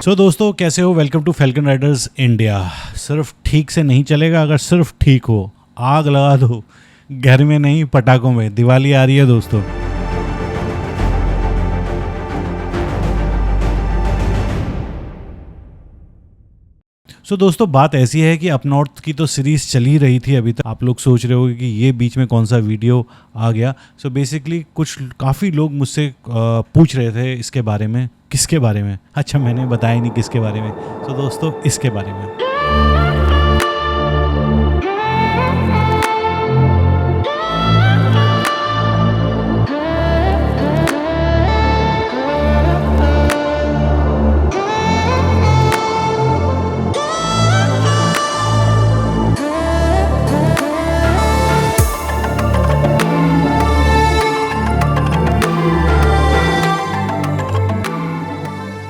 सो दोस्तों कैसे हो, welcome to Falcon Riders India. सिर्फ ठीक से नहीं चलेगा, अगर सिर्फ ठीक हो आग लगा दो, घर में नहीं पटाखों में। दिवाली आ रही है दोस्तों। सो दोस्तों बात ऐसी है कि अप नॉर्थ की तो सीरीज़ चल ही रही थी अभी तक। आप लोग सोच रहे होंगे कि ये बीच में कौन सा वीडियो आ गया। सो बेसिकली काफ़ी लोग मुझसे पूछ रहे थे इसके बारे में। किसके बारे में? अच्छा, मैंने बताया नहीं किसके बारे में। सो दोस्तों इसके बारे में।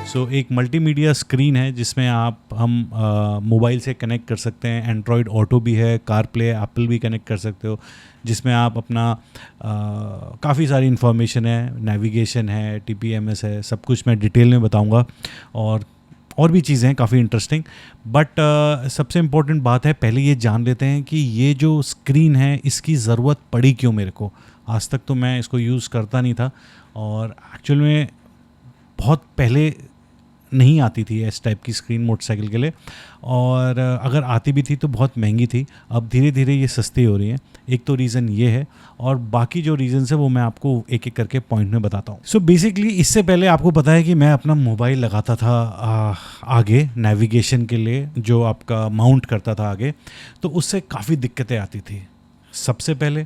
सो एक मल्टीमीडिया स्क्रीन है जिसमें हम मोबाइल से कनेक्ट कर सकते हैं। एंड्रॉयड ऑटो भी है, कार प्ले, एप्पल भी कनेक्ट कर सकते हो, जिसमें आप अपना काफ़ी सारी इन्फॉर्मेशन है, नेविगेशन है, TPMS है, सब कुछ मैं डिटेल में बताऊंगा। और भी चीज़ें हैं काफ़ी इंटरेस्टिंग। बट सबसे इम्पोर्टेंट बात है, पहले ये जान लेते हैं कि ये जो स्क्रीन है इसकी ज़रूरत पड़ी क्यों मेरे को। आज तक तो मैं इसको यूज़ करता नहीं था और एक्चुअल में बहुत पहले नहीं आती थी इस टाइप की स्क्रीन मोटरसाइकिल के लिए, और अगर आती भी थी तो बहुत महंगी थी। अब धीरे धीरे ये सस्ती हो रही है। एक तो रीज़न ये है, और बाकी जो रीज़न्स है वो मैं आपको एक एक करके पॉइंट में बताता हूँ। सो बेसिकली इससे पहले आपको पता है कि मैं अपना मोबाइल लगाता था आगे नेविगेशन के लिए, जो आपका माउंट करता था आगे, तो उससे काफ़ी दिक्कतें आती थी। सबसे पहले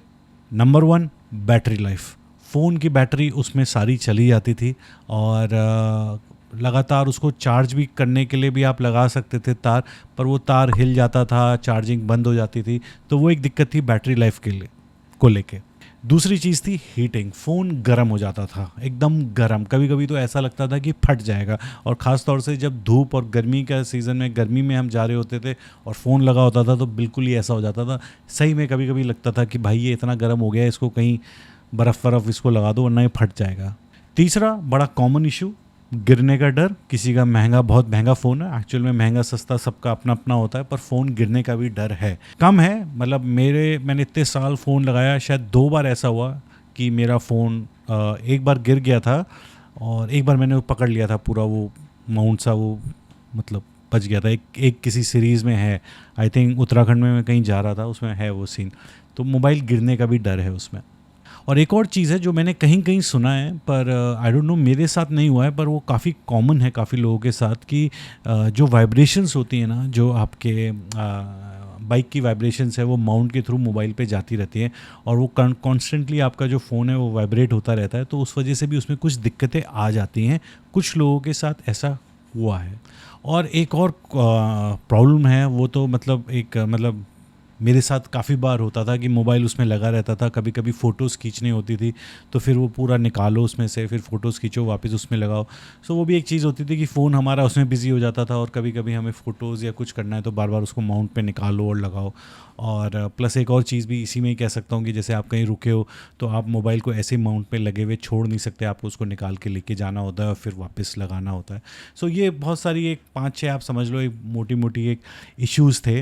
नंबर 1, बैटरी लाइफ। फ़ोन की बैटरी उसमें सारी चली जाती थी, और लगातार उसको चार्ज भी करने के लिए भी आप लगा सकते थे तार, पर वो तार हिल जाता था, चार्जिंग बंद हो जाती थी। तो वो एक दिक्कत थी बैटरी लाइफ को लेके। दूसरी चीज़ थी हीटिंग। फ़ोन गर्म हो जाता था, एकदम गर्म। कभी कभी तो ऐसा लगता था कि फट जाएगा, और ख़ास तौर से जब धूप और गर्मी का सीज़न में, गर्मी में हम जा रहे होते थे और फ़ोन लगा होता था तो बिल्कुल ही ऐसा हो जाता था। सही में कभी कभी लगता था कि भाई ये इतना गर्म हो गया, इसको कहीं बर्फ़ इसको लगा दो वरना ये फट जाएगा। तीसरा बड़ा कॉमन इशू, गिरने का डर। किसी का बहुत महंगा फ़ोन है, एक्चुअल में महंगा सस्ता सबका अपना अपना होता है, पर फ़ोन गिरने का भी डर है। कम है, मतलब मैंने इतने साल फ़ोन लगाया, शायद 2 बार ऐसा हुआ कि मेरा फ़ोन एक बार गिर गया था, और एक बार मैंने वो पकड़ लिया था पूरा, वो माउंट सा वो मतलब बच गया था। एक किसी सीरीज़ में है, आई थिंक उत्तराखंड में मैं कहीं जा रहा था, उसमें है वो सीन। तो मोबाइल गिरने का भी डर है उसमें। और एक और चीज़ है जो मैंने कहीं कहीं सुना है, पर आई डोंट नो, मेरे साथ नहीं हुआ है, पर वो काफ़ी कॉमन है काफ़ी लोगों के साथ, कि जो वाइब्रेशंस होती हैं ना, जो आपके बाइक की वाइब्रेशंस है, वो माउंट के थ्रू मोबाइल पे जाती रहती हैं, और वो कॉन्स्टेंटली आपका जो फ़ोन है वो वाइब्रेट होता रहता है। तो उस वजह से भी उसमें कुछ दिक्कतें आ जाती हैं। कुछ लोगों के साथ ऐसा हुआ है। और एक और प्रॉब्लम है, वो तो मतलब मेरे साथ काफ़ी बार होता था कि मोबाइल उसमें लगा रहता था। कभी कभी फ़ोटोज़ खींचनी होती थी, तो फिर वो पूरा निकालो उसमें से, फिर फ़ोटोज़ खींचो, वापस उसमें लगाओ। सो वो भी एक चीज़ होती थी कि फ़ोन हमारा उसमें बिज़ी हो जाता था, और कभी कभी हमें फ़ोटोज़ या कुछ करना है तो बार बार उसको माउंट पे निकालो और लगाओ। और प्लस एक और चीज़ भी इसी में ही कह सकता हूँ कि जैसे आप कहीं रुके हो तो आप मोबाइल को ऐसे माउंट पे लगे हुए छोड़ नहीं सकते, आपको उसको निकाल के लेके जाना होता है और फिर वापस लगाना होता है। सो ये बहुत सारी, एक 5-6 आप समझ लो, एक मोटी मोटी एक इश्यूज़ थे,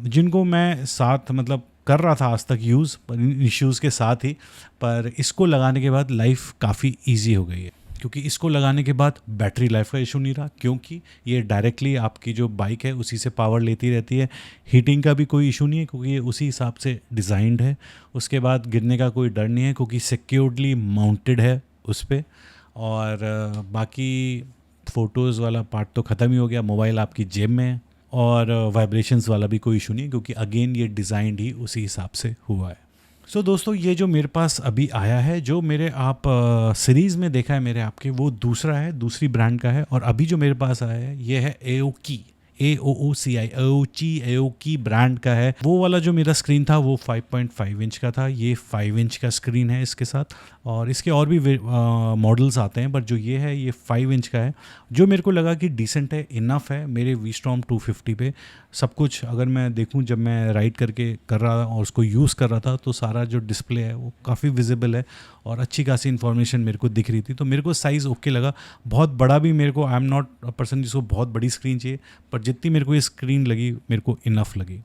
जिनको मैं साथ मतलब कर रहा था आज तक यूज़, पर इन इश्यूज़ के साथ ही। पर इसको लगाने के बाद लाइफ काफ़ी ईजी हो गई है, क्योंकि इसको लगाने के बाद बैटरी लाइफ का इशू नहीं रहा, क्योंकि ये डायरेक्टली आपकी जो बाइक है उसी से पावर लेती रहती है। हीटिंग का भी कोई इशू नहीं है, क्योंकि ये उसी हिसाब से डिज़ाइंड है। उसके बाद गिरने का कोई डर नहीं है, क्योंकि सिक्योर्डली माउंटेड है उस पर। और बाकी फ़ोटोज़ वाला पार्ट तो ख़त्म ही हो गया, मोबाइल आपकी जेब में है। और वाइब्रेशंस वाला भी कोई इशू नहीं है, क्योंकि अगेन ये डिज़ाइंड ही उसी हिसाब से हुआ है। सो दोस्तों ये जो मेरे पास अभी आया है, जो मेरे आप सीरीज़ में देखा है मेरे आपके, वो दूसरा है, दूसरी ब्रांड का है। और अभी जो मेरे पास आया है ये है एओकी, AOOCI ब्रांड का है। वो वाला जो मेरा स्क्रीन था वो 5.5 इंच का था, ये 5 इंच का स्क्रीन है इसके साथ। और इसके और भी मॉडल्स आते हैं, बट जो ये है ये 5 इंच का है, जो मेरे को लगा कि डिसेंट है, इनफ है मेरे Vstrom 250 पे। सब कुछ अगर मैं देखूं, जब मैं राइड करके कर रहा था और उसको यूज़ कर रहा था, तो सारा जो डिस्प्ले है वो काफ़ी विजिबल है और अच्छी खासी इन्फॉर्मेशन मेरे को दिख रही थी। तो मेरे को साइज़ ओके लगा। बहुत बड़ा भी मेरे को, I am not a person जिसको बहुत बड़ी स्क्रीन चाहिए, पर जितनी मेरे को ये स्क्रीन लगी मेरे को इनफ लगी।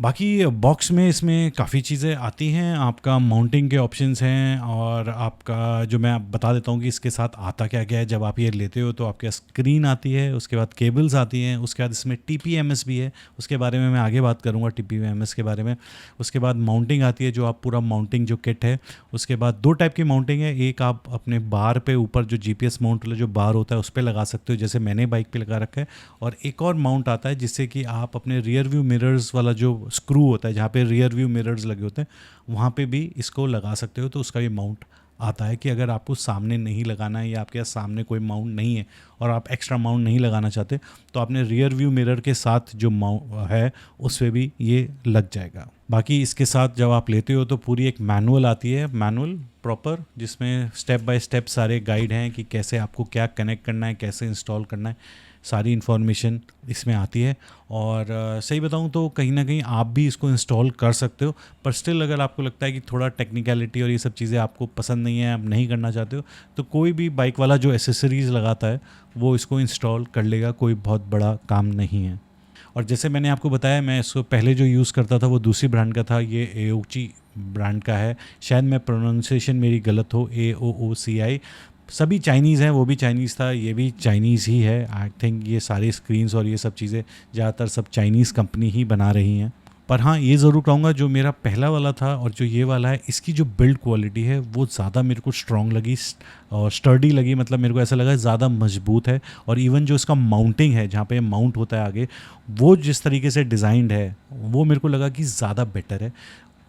बाकी बॉक्स में इसमें काफ़ी चीज़ें आती हैं, आपका माउंटिंग के ऑप्शंस हैं, और आपका जो मैं आप बता देता हूँ कि इसके साथ आता क्या क्या है। जब आप ये लेते हो तो आपके स्क्रीन आती है, उसके बाद केबल्स आती हैं, उसके बाद इसमें TPMS भी है, उसके बारे में मैं आगे बात करूँगा TPMS के बारे में। उसके बाद माउंटिंग आती है, जो आप पूरा माउंटिंग जो किट है। उसके बाद 2 टाइप की माउंटिंग है, एक आप अपने बार पे ऊपर जो GPS माउंट वाला जो बार होता है उस पर लगा सकते हो, जैसे मैंने बाइक पे लगा रखा है। और एक और माउंट आता है जिससे कि आप अपने रियर व्यू मिरर्स वाला जो स्क्रू होता है, जहाँ पे रियर व्यू मिरर्स लगे होते हैं, वहाँ पे भी इसको लगा सकते हो। तो उसका भी माउंट आता है कि अगर आपको सामने नहीं लगाना है या आपके पास सामने कोई माउंट नहीं है और आप एक्स्ट्रा माउंट नहीं लगाना चाहते, तो आपने रियर व्यू मिरर के साथ जो माउंट है उस पर भी ये लग जाएगा। बाकी इसके साथ जब आप लेते हो तो पूरी एक मैनुअल आती है, मैनुअल प्रॉपर, जिसमें स्टेप बाय स्टेप सारे गाइड हैं कि कैसे आपको क्या कनेक्ट करना है, कैसे इंस्टॉल करना है, सारी इन्फॉर्मेशन इसमें आती है। और सही बताऊं तो कहीं ना कहीं आप भी इसको इंस्टॉल कर सकते हो, पर स्टिल अगर आपको लगता है कि थोड़ा टेक्निकलिटी और ये सब चीज़ें आपको पसंद नहीं है, आप नहीं करना चाहते हो, तो कोई भी बाइक वाला जो एसेसरीज़ लगाता है वो इसको इंस्टॉल कर लेगा, कोई बहुत बड़ा काम नहीं है। और जैसे मैंने आपको बताया, मैं इसको पहले जो यूज़ करता था वो दूसरी ब्रांड का था, ये AOOCI ब्रांड का है। शायद मैं प्रोनाउंसिएशन मेरी गलत हो, AOOCI। सभी चाइनीज़ हैं, वो भी चाइनीज़ था, ये भी चाइनीज़ ही है। आई थिंक ये सारे स्क्रीन्स और ये सब चीज़ें ज़्यादातर सब चाइनीज़ कंपनी ही बना रही हैं। पर हाँ, ये ज़रूर कहूँगा, जो मेरा पहला वाला था और जो ये वाला है, इसकी जो बिल्ड क्वालिटी है वो ज़्यादा मेरे को स्ट्रॉन्ग लगी और स्टर्डी लगी। मतलब मेरे को ऐसा लगा ज़्यादा मजबूत है। और इवन जो इसका माउंटिंग है, जहाँ पे माउंट होता है आगे, वो जिस तरीके से डिज़ाइंड है वो मेरे को लगा कि ज़्यादा बेटर है।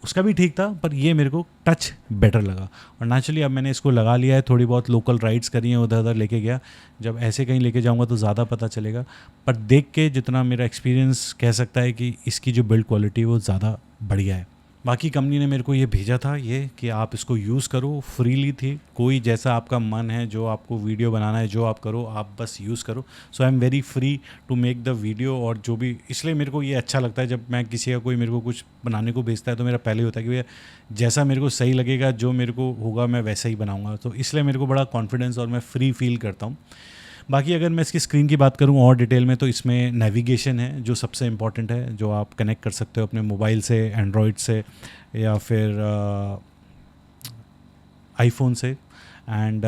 उसका भी ठीक था, पर ये मेरे को टच बेटर लगा। और नेचुरली अब मैंने इसको लगा लिया है, थोड़ी बहुत लोकल राइड्स करी हैं, उधर उधर लेके गया। जब ऐसे कहीं लेके जाऊंगा तो ज़्यादा पता चलेगा, पर देख के जितना मेरा एक्सपीरियंस कह सकता है कि इसकी जो बिल्ड क्वालिटी वो ज़्यादा बढ़िया है। बाकी कंपनी ने मेरे को ये भेजा था ये कि आप इसको यूज़ करो, फ्रीली थी, कोई जैसा आपका मन है, जो आपको वीडियो बनाना है जो आप करो, आप बस यूज़ करो। So I am very free to make the video. और जो भी, इसलिए मेरे को ये अच्छा लगता है जब मैं किसी का कोई मेरे को कुछ बनाने को भेजता है, तो मेरा पहले होता है कि भैया जैसा मेरे को सही लगेगा, जो मेरे को होगा मैं वैसा ही बनाऊँगा। तो इसलिए मेरे को बड़ा कॉन्फिडेंस और मैं फ्री फील करता हूँ। बाकी अगर मैं इसकी स्क्रीन की बात करूं और डिटेल में, तो इसमें नेविगेशन है जो सबसे इम्पॉर्टेंट है, जो आप कनेक्ट कर सकते हो अपने मोबाइल से, एंड्रॉयड से या फिर आईफोन से। एंड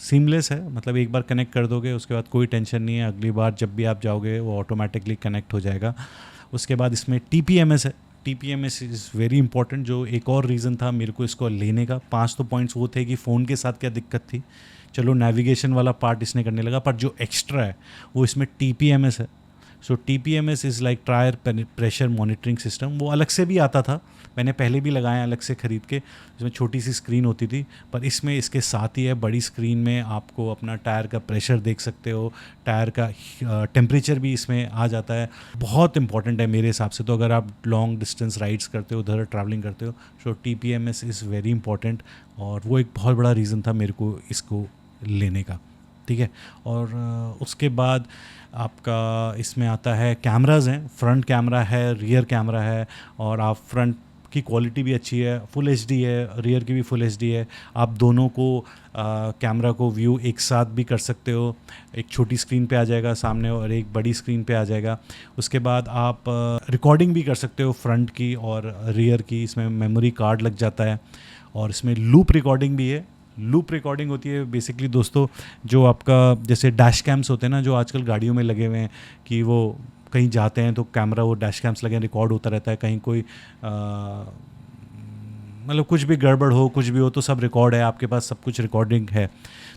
सीमलेस है, मतलब एक बार कनेक्ट कर दोगे उसके बाद कोई टेंशन नहीं है, अगली बार जब भी आप जाओगे वो ऑटोमेटिकली कनेक्ट हो जाएगा। उसके बाद इसमें TPMS है। TPMS इज़ वेरी इंपॉर्टेंट, जो एक और रीज़न था मेरे को इसको लेने का। 5 तो पॉइंट्स वो थे कि फ़ोन के साथ क्या दिक्कत थी, चलो नेविगेशन वाला पार्ट इसने करने लगा, पर जो एक्स्ट्रा है वो इसमें TPMS है। सो TPMS is like tyre pressure monitoring system. वो अलग से भी आता था, मैंने पहले भी लगाया अलग से ख़रीद के, इसमें छोटी सी स्क्रीन होती थी, पर इसमें इसके साथ ही है, बड़ी स्क्रीन में आपको अपना टायर का प्रेशर देख सकते हो, टायर का टेम्परेचर भी इसमें आ जाता है। बहुत इंपॉर्टेंट है मेरे हिसाब से, तो अगर आप लॉन्ग डिस्टेंस राइड्स करते हो, उधर ट्रैवलिंग करते हो, सो TPMS इज़ वेरी इंपॉर्टेंट। और वो एक बहुत बड़ा रीज़न था मेरे को इसको लेने का, ठीक है। और उसके बाद आपका इसमें आता है कैमराज़ हैं, फ्रंट कैमरा है, रियर कैमरा है, और आप फ्रंट की क्वालिटी भी अच्छी है, फुल HD है, रियर की भी फुल HD है। आप दोनों को कैमरा को व्यू एक साथ भी कर सकते हो, एक छोटी स्क्रीन पे आ जाएगा सामने और एक बड़ी स्क्रीन पे आ जाएगा। उसके बाद आप रिकॉर्डिंग भी कर सकते हो फ्रंट की और रियर की, इसमें मेमोरी कार्ड लग जाता है। और इसमें लूप रिकॉर्डिंग भी है। लूप रिकॉर्डिंग होती है बेसिकली दोस्तों, जो आपका जैसे डैश कैम्स होते हैं ना, जो आजकल गाड़ियों में लगे हुए हैं, कि वो कहीं जाते हैं तो कैमरा, वो डैश कैम्स लगे, रिकॉर्ड होता रहता है। कहीं कोई मतलब कुछ भी गड़बड़ हो, कुछ भी हो तो सब रिकॉर्ड है, आपके पास सब कुछ रिकॉर्डिंग है।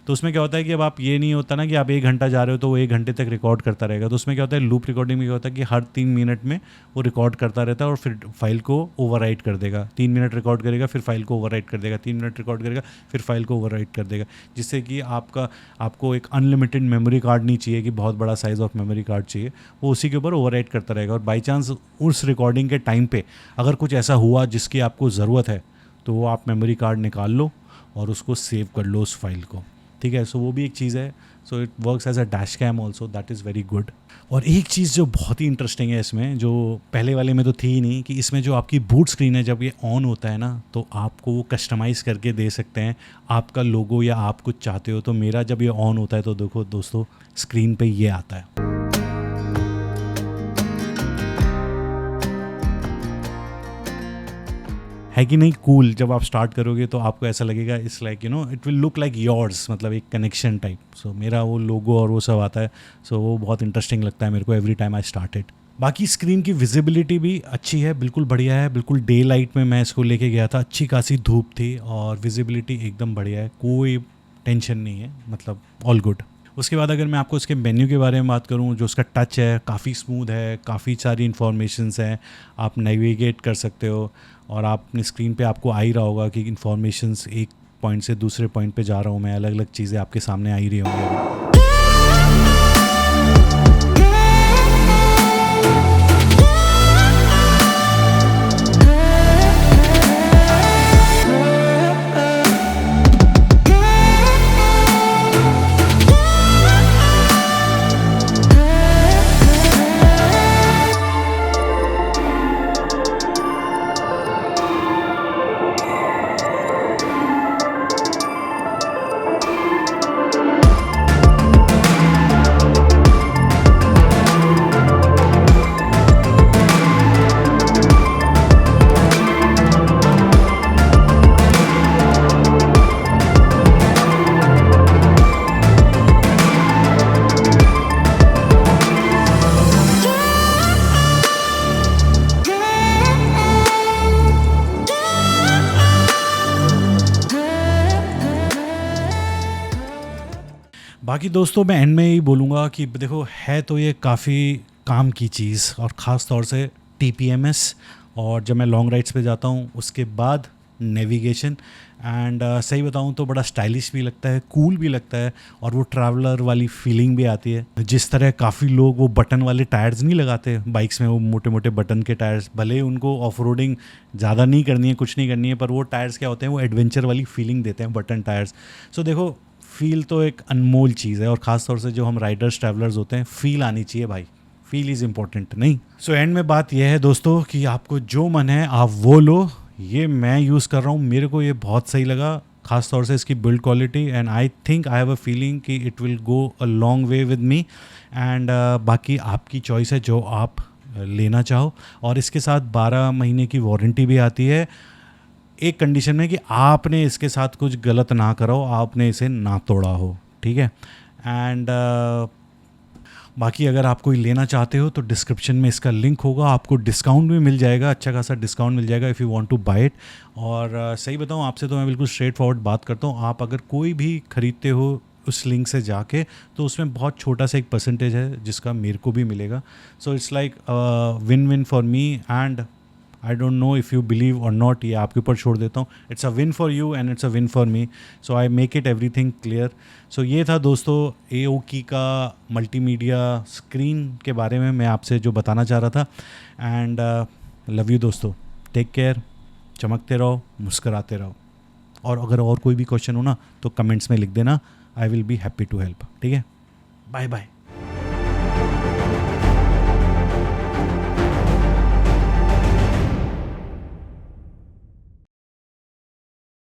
तो उसमें क्या होता है कि अब आप ये नहीं होता ना कि आप 1 घंटा जा रहे हो तो वो 1 घंटे तक रिकॉर्ड करता रहेगा। तो उसमें क्या होता है, लूप रिकॉर्डिंग में क्या होता है कि हर 3 मिनट में वो रिकॉर्ड करता रहता है और फिर फाइल को ओवरराइट कर देगा। 3 मिनट रिकॉर्ड करेगा, फिर फाइल को ओवरराइट कर देगा, 3 मिनट रिकॉर्ड करेगा, फिर फाइल को ओवरराइट कर देगा, जिससे कि आपको एक अनलिमिटेड मेमोरी कार्ड नहीं चाहिए कि बहुत बड़ा साइज़ ऑफ मेमोरी कार्ड चाहिए, वो उसी के ऊपर ओवरराइट करता रहेगा। और बाई चांस उस रिकॉर्डिंग के टाइम पे अगर कुछ ऐसा हुआ जिसकी आपको ज़रूरत है तो वो आप मेमोरी कार्ड निकाल लो और उसको सेव कर लो उस फाइल को, ठीक है। सो वो भी एक चीज़ है। So it works as a dash cam also, that is very good. और एक चीज़ जो बहुत ही इंटरेस्टिंग है इसमें, जो पहले वाले में तो थी ही नहीं, कि इसमें जो आपकी बूट स्क्रीन है जब ये ऑन होता है ना तो आपको वो कस्टमाइज़ करके दे सकते हैं आपका लोगो, या आप कुछ चाहते हो। तो मेरा जब ये ऑन होता है तो देखो दोस्तों स्क्रीन पे ये आता है। है कि नहीं कूल? जब आप स्टार्ट करोगे तो आपको ऐसा लगेगा it's like it will look like yours, मतलब एक कनेक्शन टाइप। सो मेरा वो लोगो और वो सब आता है, सो वो बहुत इंटरेस्टिंग लगता है मेरे को एवरी टाइम आई स्टार्टेड। बाकी स्क्रीन की विजिबिलिटी भी अच्छी है, बिल्कुल बढ़िया है। बिल्कुल डे लाइट में मैं इसको लेके गया था, अच्छी खासी धूप थी और विजिबिलिटी एकदम बढ़िया है, कोई टेंशन नहीं है, मतलब ऑल गुड। उसके बाद अगर मैं आपको इसके मेन्यू के बारे में बात करूं, जो उसका टच है काफ़ी स्मूथ है, काफ़ी सारी इन्फॉर्मेशंस हैं, आप नेविगेट कर सकते हो और आप अपनी स्क्रीन पे आपको आ ही रहा होगा कि इन्फॉर्मेशंस एक पॉइंट से दूसरे पॉइंट पे जा रहा हूँ मैं, अलग अलग चीज़ें आपके सामने आ ही रही होंगी। बाकी दोस्तों मैं एंड में ही बोलूँगा कि देखो है तो ये काफ़ी काम की चीज़, और ख़ास तौर से TPMS, और जब मैं लॉन्ग राइड्स पे जाता हूँ उसके बाद नेविगेशन। एंड सही बताऊँ तो बड़ा स्टाइलिश भी लगता है, कूल भी लगता है, और वो ट्रैवलर वाली फीलिंग भी आती है। जिस तरह काफ़ी लोग वो बटन वाले टायर्स नहीं लगाते बाइक्स में, वो मोटे मोटे बटन के टायर्स, भले ही उनको ऑफ रोडिंग ज़्यादा नहीं करनी है, कुछ नहीं करनी है, पर वो टायर्स क्या होते हैं, वो एडवेंचर वाली फीलिंग देते हैं बटन टायर्स। सो देखो फील तो एक अनमोल चीज़ है, और ख़ास तौर से जो हम राइडर्स ट्रैवलर्स होते हैं, फील आनी चाहिए भाई, फील इज़ इम्पॉर्टेंट नहीं। सो एंड में बात यह है दोस्तों कि आपको जो मन है आप वो लो। ये मैं यूज़ कर रहा हूँ, मेरे को ये बहुत सही लगा, ख़ास तौर से इसकी build quality, and I think I have a feeling कि it will go a long way with me. And बाकी आपकी चॉइस है जो आप लेना चाहो, और इसके साथ 12 महीने की वारंटी भी आती है, एक कंडीशन में कि आपने इसके साथ कुछ गलत ना करो, आपने इसे ना तोड़ा हो, ठीक है। एंड बाकी अगर आप कोई लेना चाहते हो तो डिस्क्रिप्शन में इसका लिंक होगा, आपको डिस्काउंट भी मिल जाएगा, अच्छा खासा डिस्काउंट मिल जाएगा if you want to buy it. और सही बताऊं आपसे तो मैं बिल्कुल स्ट्रेट फॉरवर्ड बात करता हूं, आप अगर कोई भी ख़रीदते हो उस लिंक से जाके तो उसमें बहुत छोटा सा एक परसेंटेज है जिसका मेरे को भी मिलेगा। So it's like win win for me, and I don't know if you believe or not, ये आपके ऊपर छोड़ देता हूँ। It's a win for you and it's a win for me, so I make it everything clear. So ये था दोस्तों AOKey का मल्टीमीडिया स्क्रीन के बारे में मैं आपसे जो बताना चाह रहा था। एंड लव यू दोस्तों, टेक केयर, चमकते रहो, मुस्कराते रहो, और अगर और कोई भी क्वेश्चन हो ना तो कमेंट्स में लिख देना, I will be happy to help, ठीक है। Bye bye.